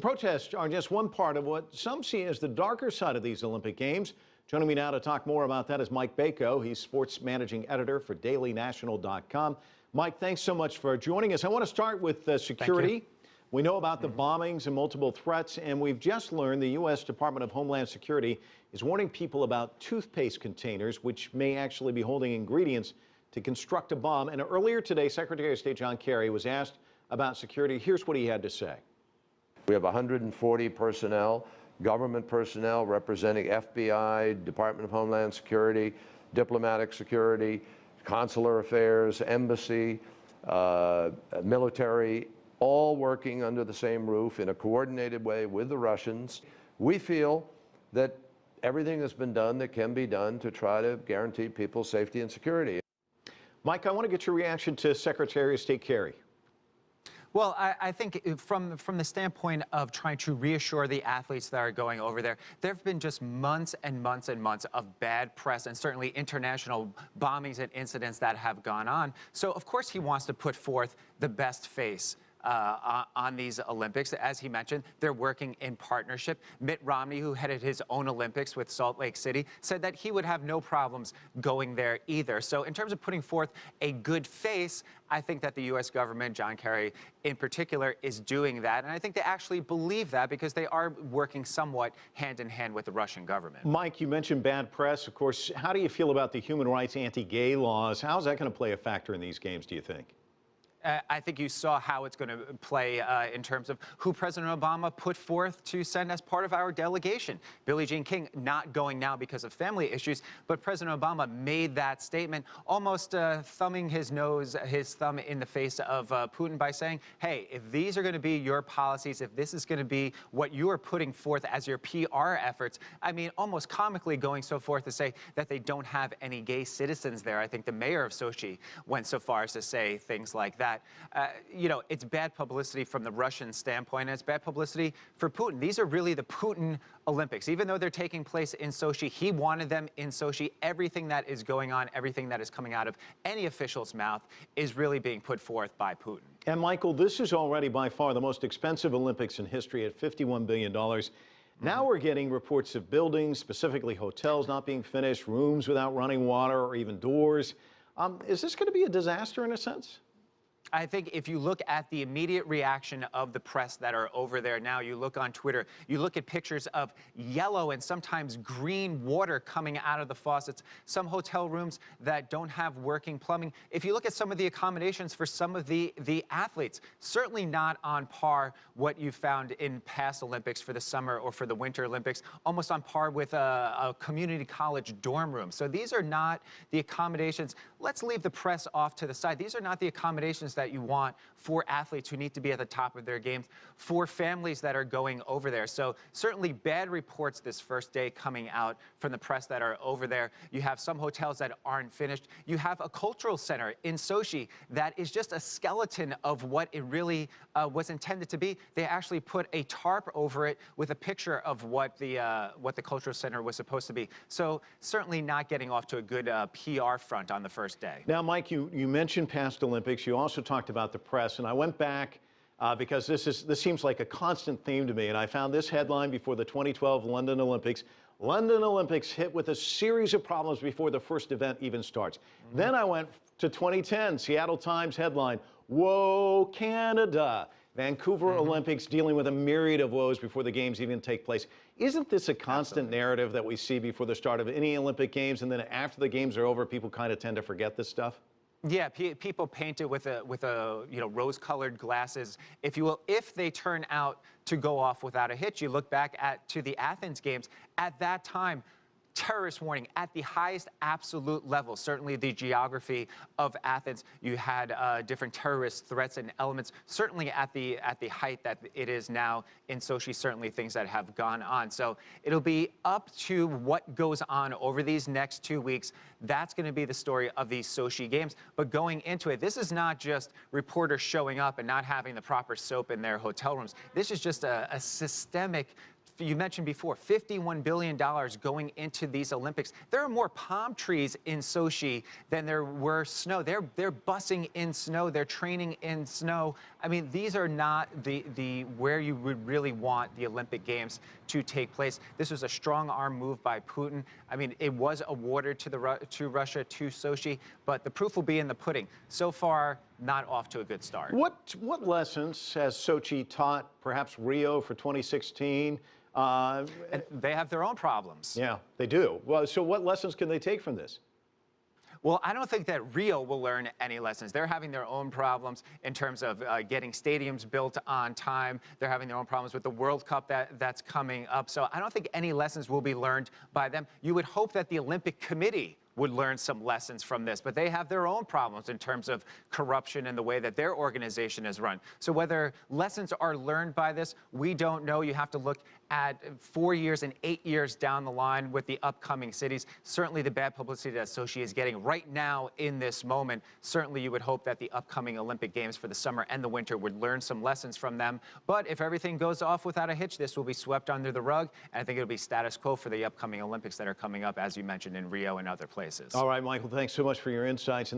Protests are just one part of what some see as the darker side of these Olympic Games. Joining me now to talk more about that is Mike Bako. He's sports managing editor for DailyNational.com. Mike, thanks so much for joining us. I want to start with security. We know about the bombings and multiple threats, and we've just learned the U.S. Department of Homeland Security is warning people about toothpaste containers, which may actually be holding ingredients to construct a bomb. And earlier today, Secretary of State John Kerry was asked about security. Here's what he had to say. We have 140 personnel, government personnel representing FBI, Department of Homeland Security, diplomatic security, consular affairs, embassy, military, all working under the same roof in a coordinated way with the Russians. We feel that everything has been done that can be done to try to guarantee people's safety and security. Mike, I want to get your reaction to Secretary of State Kerry. Well, I think from the standpoint of trying to reassure the athletes that are going over there, there have been just months and months and months of bad press and certainly international bombings and incidents that have gone on. So, of course, he wants to put forth the best face on these Olympics. As he mentioned, they're working in partnership. Mitt Romney, who headed his own Olympics with Salt Lake City, said that he would have no problems going there either. So in terms of putting forth a good face, I think that the U.S. government, John Kerry in particular, is doing that. And I think they actually believe that because they are working somewhat hand in hand with the Russian government. Mike, you mentioned bad press. Of course, how do you feel about the human rights anti-gay laws? How's that going to play a factor in these games, do you think? I think you saw how it's going to play in terms of who President Obama put forth to send as part of our delegation. Billie Jean King not going now because of family issues, but President Obama made that statement almost thumbing his thumb in the face of Putin by saying, hey, if these are going to be your policies, if this is going to be what you are putting forth as your PR efforts, I mean, almost comically going so forth to say that they don't have any gay citizens there. I think the mayor of Sochi went so far as to say things like that. You know, it's bad publicity from the Russian standpoint, and it's bad publicity for Putin. These are really the Putin Olympics. Even though they're taking place in Sochi, he wanted them in Sochi. Everything that is going on, everything that is coming out of any official's mouth is really being put forth by Putin. And Michael, this is already by far the most expensive Olympics in history at $51 billion. Now we're getting reports of buildings, specifically hotels, not being finished, rooms without running water or even doors. Is this going to be a disaster in a sense? I think if you look at the immediate reaction of the press that are over there now, you look on Twitter, you look at pictures of yellow and sometimes green water coming out of the faucets, some hotel rooms that don't have working plumbing. If you look at some of the accommodations for some of the athletes, certainly not on par what you found in past Olympics for the summer or for the Winter Olympics, almost on par with a community college dorm room. So these are not the accommodations. Let's leave the press off to the side. These are not the accommodations that you want for athletes who need to be at the top of their games, for families that are going over there. So certainly bad reports this first day coming out from the press that are over there. You have some hotels that aren't finished. You have a cultural center in Sochi that is just a skeleton of what it really was intended to be. They actually put a tarp over it with a picture of what the cultural center was supposed to be. So certainly not getting off to a good PR front on the first day. Now, Mike, you mentioned past Olympics. You also talked about the press, and I went back because this seems like a constant theme to me, and I found this headline before the 2012 London Olympics. London Olympics hit with a series of problems before the first event even starts. Then I went to 2010, Seattle Times headline, "Whoa, Canada." Vancouver Olympics dealing with a myriad of woes before the games even take place. Isn't this a constant narrative that we see before the start of any Olympic Games, and then after the games are over, people kind of tend to forget this stuff? Yeah, people paint it with a rose-colored glasses, if you will. If they turn out to go off without a hitch, you look back to the Athens Games. At that time, terrorist warning at the highest absolute level. Certainly the geography of Athens, you had different terrorist threats and elements. Certainly at the height that it is now in Sochi, certainly things that have gone on. So it'll be up to what goes on over these next 2 weeks. That's going to be the story of these Sochi Games. But going into it, this is not just reporters showing up and not having the proper soap in their hotel rooms. This is just a systemic you mentioned before, $51 billion going into these Olympics. There are more palm trees in Sochi than there were snow. They're busing in snow. They're training in snow. I mean, these are not the where you would really want the Olympic Games to take place. This was a strong arm move by Putin. I mean, it was awarded to Russia, to Sochi, but the proof will be in the pudding. So far, not off to a good start. What lessons has Sochi taught, perhaps Rio for 2016? And they have their own problems. Yeah, they do. Well, so what lessons can they take from this? Well, I don't think that Rio will learn any lessons. They're having their own problems in terms of getting stadiums built on time. They're having their own problems with the World Cup that's coming up. So I don't think any lessons will be learned by them. You would hope that the Olympic Committee would learn some lessons from this, but they have their own problems in terms of corruption and the way that their organization is run. So whether lessons are learned by this, we don't know. You have to look at 4 years and 8 years down the line with the upcoming cities. Certainly the bad publicity that Sochi is getting right now in this moment, certainly you would hope that the upcoming Olympic Games for the summer and the winter would learn some lessons from them. But if everything goes off without a hitch, this will be swept under the rug, and I think it'll be status quo for the upcoming Olympics that are coming up, as you mentioned, in Rio and other places. All right, Michael, thanks so much for your insights.